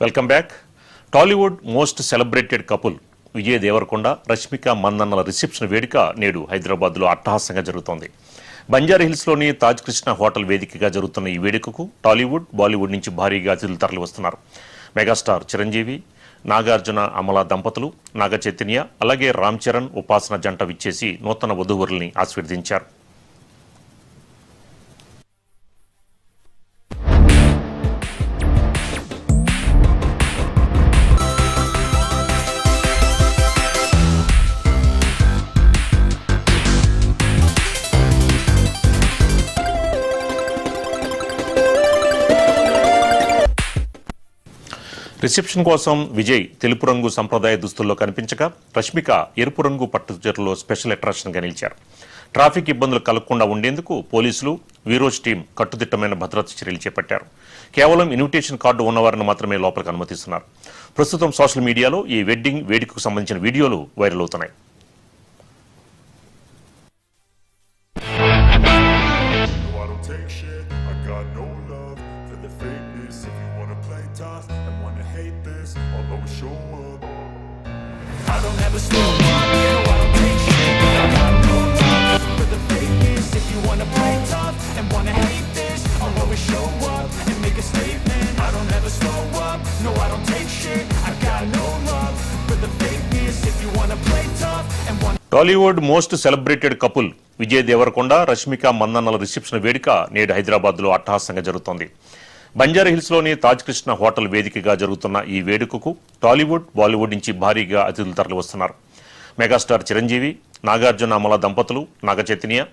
Welcome back. Tollywood most celebrated couple Vijay Deverakonda, Rashmika మందన్నల reception వేడుక నేడు హైదరాబాద్లో అట్టహాసంగా జరుగుతోంది. బంజారాహిల్స్లోని తాజ్ కృష్ణ హోటల్ వేదికగా జరుగుతున్న ఈ వేడుకకు టాలీవుడ్, బాలీవుడ్ నుంచి భారీగా అతిథులు తరలివస్తున్నారు. మెగాస్టార్ చిరంజీవి, నాగార్జున అమల దంపతులు, నాగ చైతన్య, అలాగే రామ్ చరణ్, ఉపాసన జంట విచ్చేసి నూతన వధూవరుల్ని ఆశీర్వదించారు. రిసెప్షన్ కోసం విజయ్ తెలుపు రంగు సంప్రదాయ దుస్తుల్లో కనిపించగా, రష్మిక ఎరుపు రంగు పట్టుచీరలో స్పెషల్ అట్రాక్షన్గా నిలిచారు. ట్రాఫిక్ ఇబ్బందులు కలగకుండా ఉండేందుకు పోలీసులు, వీరోజ్ టీం కట్టుదిట్టమైన భద్రతా చర్యలు చేపట్టారు. కేవలం ఇన్విటేషన్ కార్డు ఉన్నవారిని మాత్రమే లోపలికి అనుమతిస్తున్నారు. ప్రస్తుతం సోషల్ మీడియాలో ఈ వెడ్డింగ్ వేడుకకు సంబంధించిన వీడియోలు వైరల్ అవుతున్నాయి. I don't ever slow up, no, I don't take shit. I got no love for the fakeness. If you wanna play tough and wanna hate this, I'll always show up and make a statement. I don't ever slow up, no, I don't take shit. I got no love for the fakeness. If you wanna play tough and wanna Tollywood most celebrated couple Vijay Deverakonda, Rashmika మందన్నల reception వేడుక నేడు హైదరాబాద్లో అట్టహాసంగా జరుగుతోంది. బంజారాహిల్స్లోని Taj Krishna hotel వేదికగా జరుగుతున్న ఈ వేడుకకు టాలీవుడ్, బాలీవుడ్ నుంచి భారీగా అతిథులు తరలివస్తున్నారు. మెగాస్టార్ చిరంజీవి, నాగార్జున అమల దంపతులు, నాగ చైతన్య,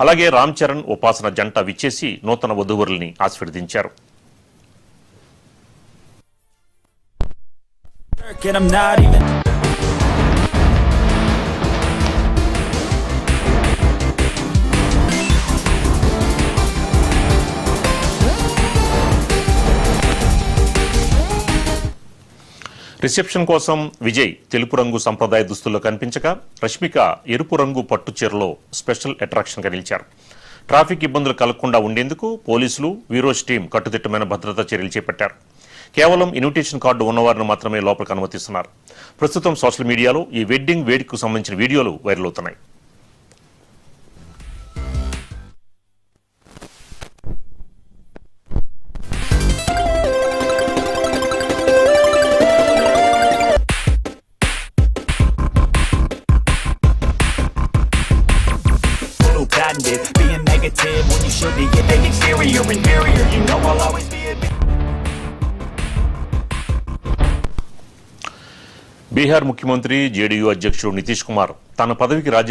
అలాగే రామ్ చరణ్, ఉపాసన జంట విచ్చేసి నూతన వధూవరుల్ని ఆశీర్వదించారు. రిసెప్షన్ కోసం విజయ్ తెలుపు రంగు సంప్రదాయ దుస్తుల్లో కనిపించగా, రష్మిక ఎరుపు రంగు పట్టు చీరలో స్పెషల్ అట్రాక్షన్గా నిలిచారు. ట్రాఫిక్ ఇబ్బందులు కలగకుండా ఉండేందుకు పోలీసులు, వీరోజ్ టీం కట్టుదిట్టమైన భద్రతా చర్యలు చేపట్టారు. కేవలం ఇన్విటేషన్ కార్డు ఉన్నవారిని మాత్రమే లోపలికి అనుమతిస్తున్నారు. ప్రస్తుతం సోషల్ మీడియాలో ఈ వెడ్డింగ్ వేడుకకు సంబంధించిన వీడియోలు వైరల్ అవుతున్నాయి. being negative when you should be getting exterior, inferior. You know I'll always be a Bihar ముఖ్యమంత్రి, జేడీయూ అధ్యక్షుడు నితీష్ కుమార్ తన పదవికి రాజీనామా